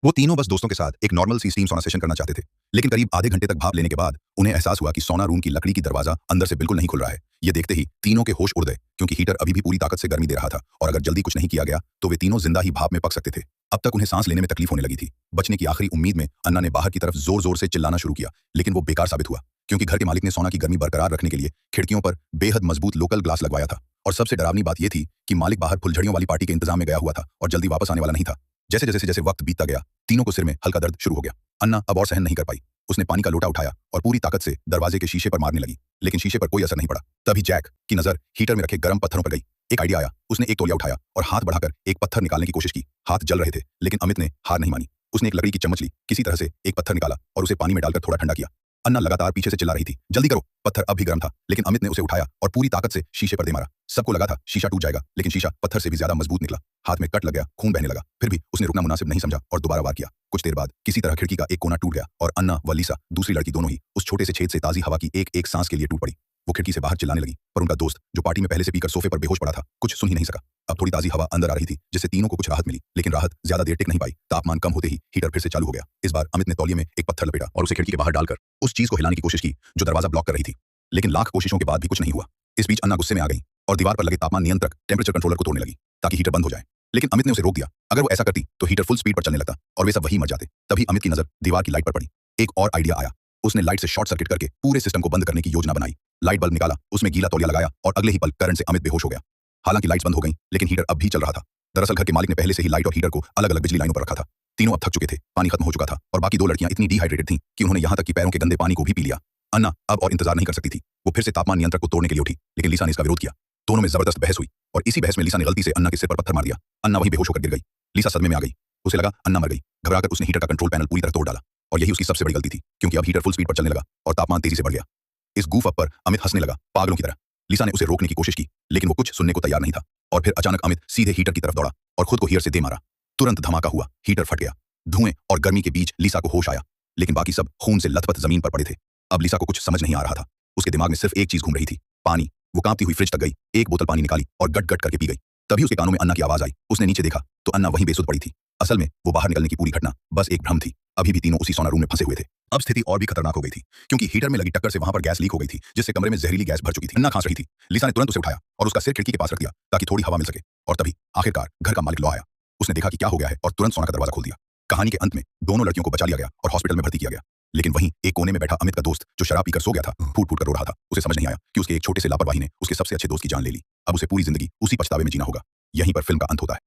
वो तीनों बस दोस्तों के साथ एक नॉर्मल सी स्टीम सौना सेशन करना चाहते थे। लेकिन करीब आधे घंटे तक भाप लेने के बाद उन्हें एहसास हुआ कि सौना रूम की लकड़ी की दरवाजा अंदर से बिल्कुल नहीं खुल रहा है। ये देखते ही तीनों के होश उड़ गए, क्योंकि हीटर अभी भी पूरी ताकत से गर्मी दे रहा था और अगर जल्दी कुछ नहीं किया गया तो वे तीनों जिंदा ही भाप में पक सकते थे। अब तक उन्हें सांस लेने में तकलीफ होने लगी थी। बचने की आखिरी उम्मीद में अन्ना ने बाहर की तरफ जोर जोर से चिल्लाना शुरू किया, लेकिन वो बेकार साबित हुआ, क्योंकि घर के मालिक ने सौना की गर्मी बरकरार रखने के लिए खिड़कियों पर बेहद मजबूत लोकल ग्लास लगवाया था। और सबसे डरावनी बात यह थी कि मालिक बाहर फुलझड़ियों वाली पार्टी के इंतजाम में गया हुआ था और जल्दी वापस आने वाला नहीं था। जैसे वक्त बीतता गया, तीनों को सिर में हल्का दर्द शुरू हो गया। अन्ना अब और सहन नहीं कर पाई। उसने पानी का लोटा उठाया और पूरी ताकत से दरवाजे के शीशे पर मारने लगी, लेकिन शीशे पर कोई असर नहीं पड़ा। तभी जैक की नजर हीटर में रखे गर्म पत्थरों पर गई। एक आइडिया आया। उसने एक तौलिया उठाया और हाथ बढ़ाकर एक पत्थर निकालने की कोशिश की। हाथ जल रहे थे, लेकिन अमित ने हार नहीं मानी। उसने एक लकड़ी की चम्मच ली, किसी तरह से एक पत्थर निकाला और उसे पानी में डालकर थोड़ा ठंडा किया। अन्ना लगातार पीछे से चिल्ला रही थी, जल्दी करो। पत्थर अब भी गर्म था, लेकिन अमित ने उसे उठाया और पूरी ताकत से शीशे पर दे मारा। सबको लगा था शीशा टूट जाएगा, लेकिन शीशा पत्थर से भी ज्यादा मजबूत निकला। हाथ में कट लग गया, खून बहने लगा। फिर भी उसने रुकना मुनासिब नहीं समझा और दोबारा वार किया। कुछ देर बाद किसी तरह खिड़की का एक कोना टूट गया और अन्ना व लीसा, दूसरी लड़की, दोनों ही उस छोटे से छेद से ताजी हवा की एक एक सांस के लिए टूट पड़ी। वो खिड़की से बाहर चिल्लाने लगी, पर उनका दोस्त, जो पार्टी में पहले से पीकर सोफे पर बेहोश पड़ा था, कुछ सुन ही नहीं सका। अब थोड़ी ताजी हवा अंदर आ रही थी, जिससे तीनों को कुछ राहत मिली, लेकिन राहत ज्यादा देर टिक नहीं पाई। तापमान कम होते ही हीटर फिर से चालू हो गया। इस बार अमित ने तौलिए में एक पत्थर लपेटा और उसे खिड़की के बाहर डालकर उस चीज को हिलाने की कोशिश की जो दरवाजा ब्लॉक कर रही थी, लेकिन लाख कोशिशों के बाद भी कुछ नहीं हुआ। इस बीच अन्ना गुस्से में आ गई और दीवार पर लगे तापमान नियंत्रक टेम्परेचर कंट्रोलर को तोड़ने लगी ताकि हीटर बंद हो जाए। लेकिन अमित ने उसे रोक दिया। अगर वो ऐसा करती तो हीटर फुल स्पीड पर चलने लगता और वे सब वहीं मर जाते। तभी अमित की नजर दीवार की लाइट पर पड़ी। एक और आइडिया आया। उसने लाइट से शॉर्ट सर्किट करके पूरे सिस्टम को बंद करने की योजना बनाई। लाइट बल्ब निकाला, उसमें गीला तौलिया लगाया और अगले ही पल करंट से अमित बेहोश हो गया। हालांकि लाइट्स बंद हो गईं, लेकिन हीटर अब भी चल रहा था। दरअसल घर के मालिक ने पहले से ही लाइट और हीटर को अलग अलग बिजली लाइनों पर रखा था। तीनों अब थक चुके थे, पानी खत्म हो चुका था और बाकी दो लड़कियां इतनी डिहाइड्रेटेड थीं कि उन्होंने यहां तक कि पैरों के गंदे पानी को भी पी लिया। अन्ना अब और इंतजार नहीं कर सकती थी। वो फिर से तापमान नियंत्रक को तोड़ने के लिए उठी, लेकिन लीसा ने इसका विरोध किया। दोनों में जबरदस्त बहस हुई और इसी बहस में लीसा ने गलती से अन्ना के सिर पर पत्थर मार दिया। अन्ना वहीं बेहोश होकर गिर गई। लीसा सदमे में आ गई। उसे लगा अन्ना मर गई। घबराकर उसने हीटर का कंट्रोल पैनल पूरी तरह तोड़ डाला और यही उसकी सबसे बड़ी गलती थी, क्योंकि अब हीटर फुल स्पीड पर चलने लगा और तापमान तेजी से बढ़ गया। इस गूफ अप पर अमित हंसने लगा, पागलों की तरह। लीसा ने उसे रोकने की कोशिश की, लेकिन वो कुछ सुनने को तैयार नहीं था। और फिर अचानक अमित सीधे हीटर की तरफ दौड़ा और खुद को हीटर से दे मारा। तुरंत धमाका हुआ, हीटर फट गया। धुएं और गर्मी के बीच लीसा को होश आया, लेकिन बाकी सब खून से लथपथ जमीन पर पड़े थे। अब लीसा को कुछ समझ नहीं आ रहा था। उसके दिमाग में सिर्फ एक चीज घूम रही थी, पानी। वो कांपती हुई फ्रिज तक गई, एक बोतल पानी निकाली और गट गट करके पी गई। तभी उसके कानों में अन्ना की आवाज आई। उसने नीचे देखा तो अन्ना वहीं बेसुध पड़ी थी। असल में वो बाहर निकलने की पूरी घटना बस एक भ्रम थी। अभी भी तीनों उसी सोना रूम में फंसे हुए थे। अब स्थिति और भी खतरनाक हो गई थी, क्योंकि हीटर में लगी टक्कर से वहां पर गैस लीक हो गई थी, जिससे कमरे में जहरीली गैस भर चुकी थी। अन्ना खांस रही थी। लीसा ने तुरंत उसे उठाया और उसका सिर खिड़की के पास रख दिया ताकि थोड़ी हवा मिल सके। और तभी आखिरकार घर का मालिक लौ आया। उसने देखा कि क्या हो गया है और तुरंत सोना का दरवाजा खोल दिया। कहानी के अंत में दोनों लड़कियों को बचा लिया गया और हॉस्पिटल में भर्ती किया गया। लेकिन वहीं एक कोने में बैठा अमित का दोस्त, जो शराब पीकर सो गया था, फूट फूट कर रो रहा था। उसे समझ नहीं आया कि उसके एक छोटे से लापरवाही ने उसके सबसे अच्छे दोस्त की जान ले ली। अब उसे पूरी जिंदगी उसी पछतावे में जीना होगा। यहीं पर फिल्म का अंत होता है।